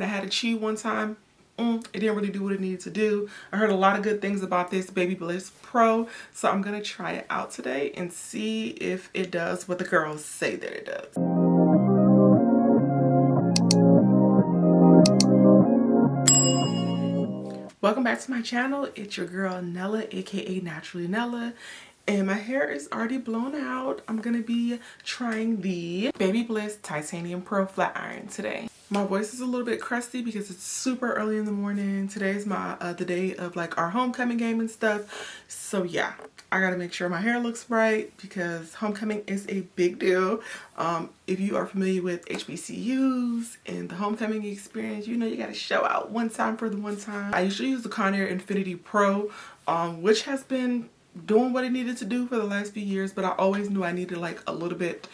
I had a chew one time. It didn't really do what it needed to do. I heard a lot of good things about this Babylisspro, so I'm gonna try it out today and see if it does what the girls say that it does. Welcome back to my channel. It's your girl Nella, aka Naturally Nella, and my hair is already blown out. I'm gonna be trying the Baby Bliss Titanium Pro Flat Iron today. My voice is a little bit crusty because it's super early in the morning. Today's my the day of like our homecoming game and stuff. So yeah, I gotta make sure my hair looks right because homecoming is a big deal. If you are familiar with HBCUs and the homecoming experience, you know you gotta show out one time for the one time. I usually use the Conair Infinity Pro, which has been doing what it needed to do for the last few years, but I always knew I needed like a little bit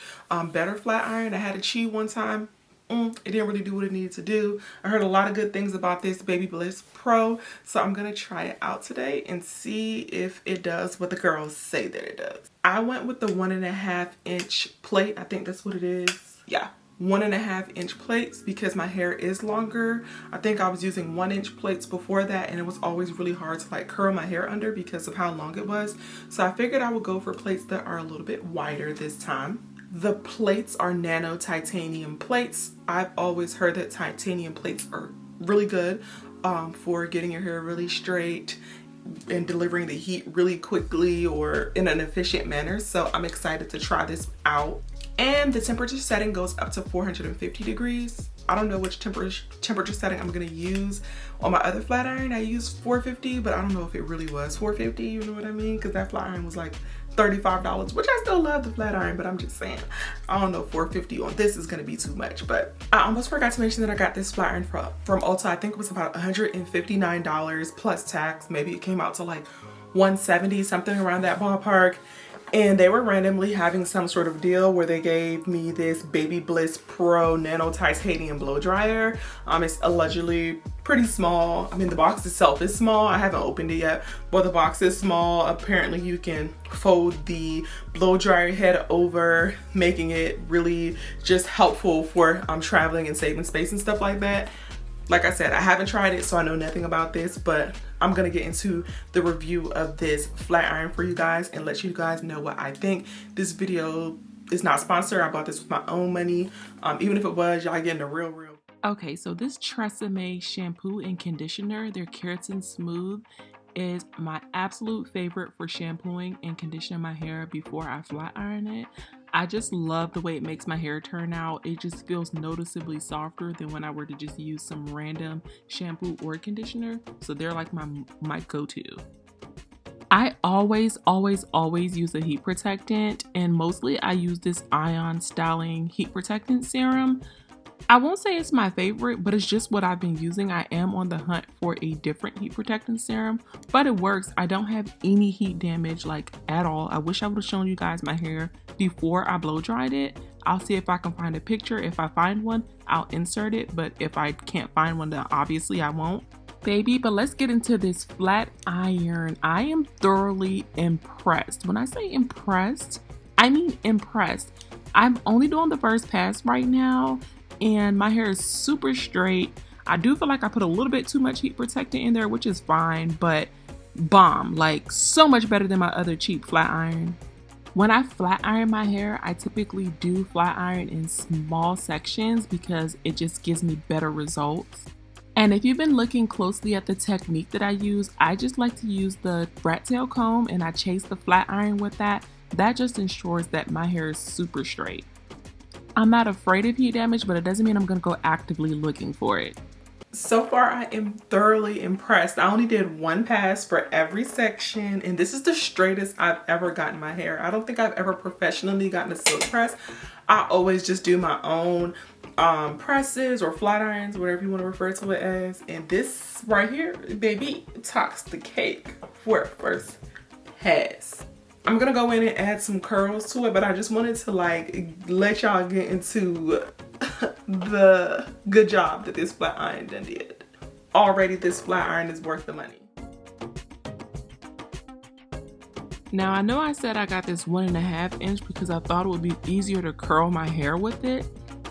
better flat iron. I had a chew one time. It didn't really do what it needed to do. I heard a lot of good things about this Babylisspro, so I'm gonna try it out today and see if it does what the girls say that it does. I went with the 1.5 inch plate. I think that's what it is. Yeah, 1.5 inch plates because my hair is longer. I think I was using 1 inch plates before that, and it was always really hard to like curl my hair under because of how long it was. So I figured I would go for plates that are a little bit wider this time. The plates are nano titanium plates. I've always heard that titanium plates are really good for getting your hair really straight and delivering the heat really quickly or in an efficient manner. So I'm excited to try this out. And the temperature setting goes up to 450 degrees. I don't know which temperature setting I'm gonna use on my other flat iron. I used 450, but I don't know if it really was 450, you know what I mean? Because that flat iron was like $35, which I still love the flat iron, but I'm just saying, I don't know, 450 on this is gonna be too much. But I almost forgot to mention that I got this flat iron from Ulta. I think it was about $159 plus tax. Maybe it came out to like 170, something around that ballpark. And they were randomly having some sort of deal where they gave me this Babylisspro Nano Titanium Blow Dryer. It's allegedly pretty small. I mean, the box itself is small. I haven't opened it yet, but the box is small. Apparently you can fold the blow dryer head over, making it really just helpful for traveling and saving space and stuff like that. Like I said, I haven't tried it, so I know nothing about this, but I'm gonna get into the review of this flat iron for you guys and let you guys know what I think. This video is not sponsored. I bought this with my own money. Even if it was, y'all getting the real. Okay, so this Tresemme shampoo and conditioner, their Keratin Smooth, is my absolute favorite for shampooing and conditioning my hair before I flat iron it. I just love the way it makes my hair turn out. It just feels noticeably softer than when I were to just use some random shampoo or conditioner. So they're like my go-to. I always use a heat protectant, and mostly I use this Ion Styling heat protectant serum. I won't say it's my favorite, but it's just what I've been using. I am on the hunt for a different heat protectant serum, but it works. I don't have any heat damage like at all. I wish I would have shown you guys my hair before I blow dried it. I'll see if I can find a picture. If I find one, I'll insert it, but if I can't find one, then obviously I won't. Baby, but let's get into this flat iron. I am thoroughly impressed. When I say impressed, I mean impressed. I'm only doing the first pass right now, and my hair is super straight. I do feel like I put a little bit too much heat protectant in there, which is fine, but bomb, like so much better than my other cheap flat iron. When I flat iron my hair, I typically do flat iron in small sections because it just gives me better results. And if you've been looking closely at the technique that I use, I just like to use the rat tail comb and I chase the flat iron with that. That just ensures that my hair is super straight. I'm not afraid of heat damage, but it doesn't mean I'm gonna go actively looking for it. So far, I am thoroughly impressed. I only did one pass for every section, and this is the straightest I've ever gotten my hair. I don't think I've ever professionally gotten a silk press. I always just do my own presses or flat irons, whatever you want to refer to it as. And this right here, baby, talks the cake for a first pass. I'm gonna go in and add some curls to it, but I just wanted to like let y'all get into the good job that this flat iron done did. Already this flat iron is worth the money. Now I know I said I got this 1.5 inch because I thought it would be easier to curl my hair with it,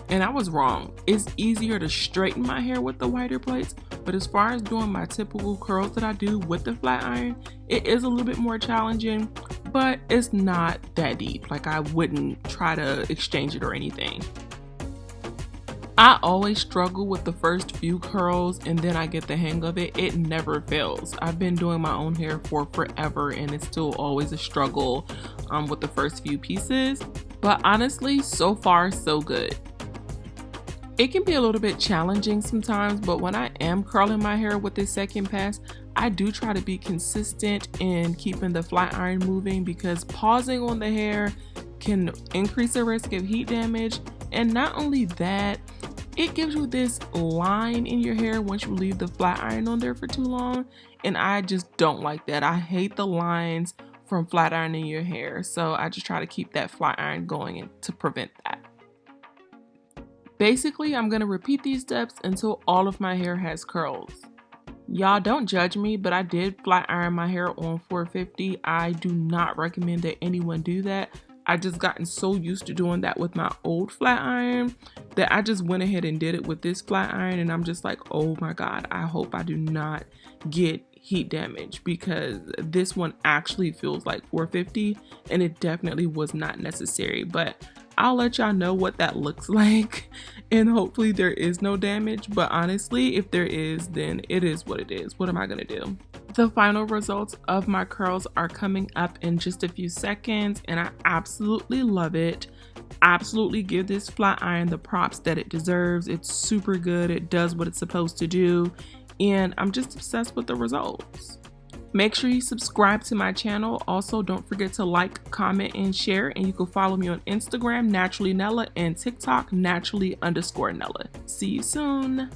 And I was wrong. It's easier to straighten my hair with the wider plates, but as far as doing my typical curls that I do with the flat iron, it is a little bit more challenging, but it's not that deep. Like, I wouldn't try to exchange it or anything. I always struggle with the first few curls and then I get the hang of it. It never fails. I've been doing my own hair for forever and it's still always a struggle with the first few pieces. But honestly, so far so good. It can be a little bit challenging sometimes, but when I am curling my hair with this second pass, I do try to be consistent in keeping the flat iron moving, because pausing on the hair can increase the risk of heat damage. And not only that, it gives you this line in your hair once you leave the flat iron on there for too long, and I just don't like that. I hate the lines from flat iron in your hair, so I just try to keep that flat iron going to prevent that. Basically, I'm going to repeat these steps until all of my hair has curls. Y'all don't judge me, but I did flat iron my hair on 450. I do not recommend that anyone do that. I just gotten so used to doing that with my old flat iron that I just went ahead and did it with this flat iron, and I'm just like, oh my god, I hope I do not get heat damage, because this one actually feels like 450 and it definitely was not necessary. But I'll let y'all know what that looks like, and hopefully there is no damage. But honestly, if there is, then it is what it is. What am I gonna do? The final results of my curls are coming up in just a few seconds, and I absolutely love it. Absolutely give this flat iron the props that it deserves. It's super good. It does what it's supposed to do, and I'm just obsessed with the results. Make sure you subscribe to my channel. Also, don't forget to like, comment, and share. And you can follow me on Instagram, Naturally Nella, and TikTok, Naturally_Nella. See you soon.